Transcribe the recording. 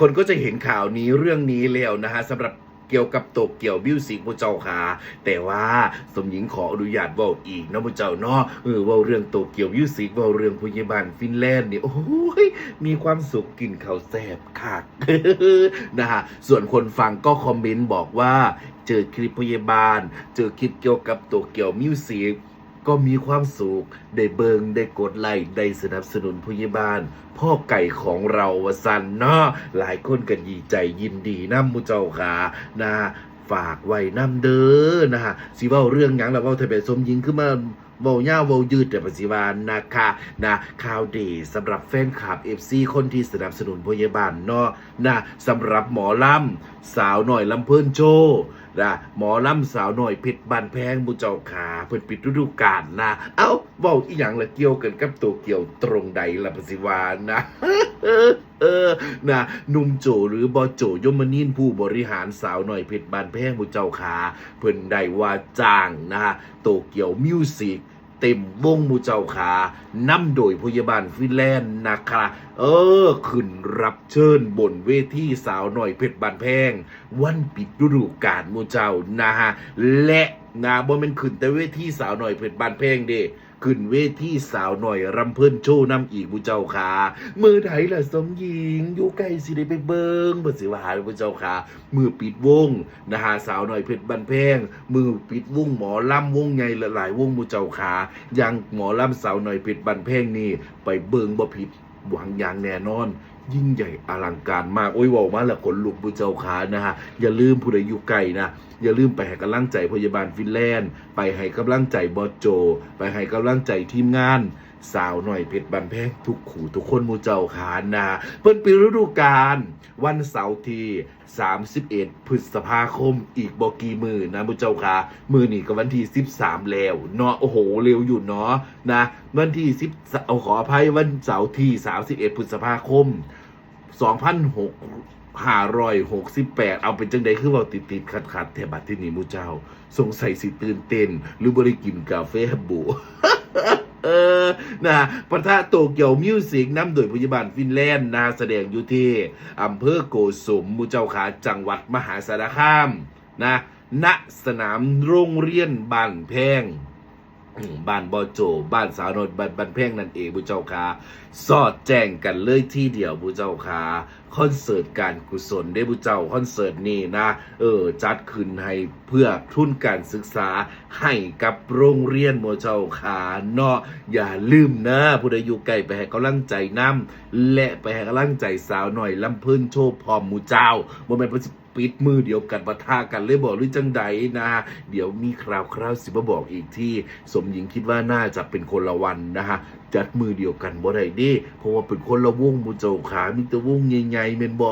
คนก็จะเห็นข่าวนี้เรื่องนี้แล้วนะฮะสำหรับเกี่ยวกับโตเกียวมิวสิกผู้เจ้าค่ะแต่ว่าสมหญิงขออนุญาตเว้าอีกนะผู้เจ้าเนาะเว้าเรื่องโตเกียวมิวสิกเว้าเรื่องพยาบาลฟินแลนด์นี่โอ้ยมีความสุขกินข้าวแซ่บคัก นะฮะส่วนคนฟังก็คอมเมนต์บอกว่าเจอคลิปพยาบาลเจอคลิปเกี่ยวกับโตเกียวมิวสิกก็มีความสุขได้เบิงได้กดไลค์ได้สนับสนุนพยาบาลพ่อไก่ของเราวสันเนาะหลายคนกันดีใจยินดีน้ำมูเจ้าขานะฝากไว้น้ำเด้อนะฮะสิเว้าเรื่องหยังแล้วเว้าทะเบียนสมยิงขึ้นมาเว้าย่าเว้ายืดแต่ปัจจุบันนะคะนะข่าวดีสำหรับแฟนคลับ FC คนที่สนับสนุนพยาบาลเนาะนะสำหรับหมอลำสาวหน่อยลำเพิ่นโชว์นะหมอลำสาวหน่อยเพชรบานแพงบุเจ้าขาเพิ่นปิดฤดูกาลนะเอ้าเว้าอีหยังละเกี่ยวกันกับโตเกียวตรงใดละปัจจุบันนะ นะหนุ่มโจหรือบอโจยมนินทร์ผู้บริหารสาวหน่อยเพชรบานแพงบุเจ้าขาเพิ่นได้ว่าจ้างนะฮะโตเกียวมิวสิกเต็มวงมูเจ้าขานำโดยพยาบาลฟินแลนด์นะคะขึ้นรับเชิญบนเวทีสาวหน่อยเพชรบานแพงวันปิดฤดูกาลมูเจ้านะฮะและนะบ่แม่นขึ้นแต่เวทีสาวหน่อยเพชรบานแพงเด้ขึ้นเวทีสาวหน่อยรำเพิ่นโชว์นำอีกผู้เจ้าขามือไถล่ะสมหญิงอยู่ใกล้สิได้ไปเบิ่งเพิ่นสิว่าผู้เจ้าขามือปิดวงนะฮะสาวหน่อยเพชรบ้านแพงมือปิดวงหมอลำวงใหญ่หลายๆวงผู้เจ้าขาอย่างหมอลำสาวหน่อยเพชรบ้านแพงนี่ไปเบิ่งบ่ผิดหวังอย่างแน่นอนยิ่งใหญ่อลังการมากโอ้ยเว้ามาแล้วขนลุกผู้เจ้าขานะฮะอย่าลืมผู้ใดอยู่ไกลนะอย่าลืมไปให้กำลังใจพยาบาลฟินแลนด์ไปให้กำลังใจบอสโจไปให้กำลังใจทีมงานสาวหน่อยเพชรบานแพงทุกขู่ทุกคนมูเจ้าขานะเพิ่นปีฤดูกาลวันเสาร์ที่31 พฤษภาคมอีกบ่กี่มือนะมูเจ้าขามือนี่ก็วันที่13แล้วเนาะโอ้โหเร็วอยู่เนาะนะวันที่10ขออภัยวันเสาร์ที่31 พฤษภาคม2568เอาเป็นจังใดคือเว้าติดๆขัดๆแถบัดที่นี่มูเจ้าสงสัยสิตื่นเต้นหรือบ่ได้กินกาแฟบุ นะปะทะโตเกียวมิวสิกนำโดยพยาบาลฟินแลนด์นะแสดงอยู่ที่อำเภอโกสุมมูเจ้าขาจังหวัดมหาสารคามนะณสนามโรงเรียนบ้านแพงบ้านบอโจบ้านสาวน้อยบ้านแพงนั่นเองผู้เจ้าขาสอดแจ้งกันเลยที่เดียวผู้เจ้าขาคอนเสิร์ตการกุศลได้ผู้เจ้าคอนเสิร์ตนี้นะจัดขึ้นให้เพื่อทุนการศึกษาให้กับโรงเรียนผู้เจ้าขาเนาะอย่าลืมนะผู้ใดอยู่ใกล้ไปให้กำลังใจนำและไปให้กำลังใจสาวหน่อยลำเพิ่นโชว์พร้อมหมู่เจ้าบ่แม่นปิดมือเดียวกันปะทะกันเลยบอกหรือจังใดนะเดี๋ยวมีคราวสิมาบอกอีกที่สมหญิงคิดว่าน่าจะเป็นคนละวันนะฮะจัดมือเดียวกันบ่ได้เด้เพราะว่าเป็นคนละวงหมู่เจ้าขามีแต่วงใหญ่ๆแม่นบ่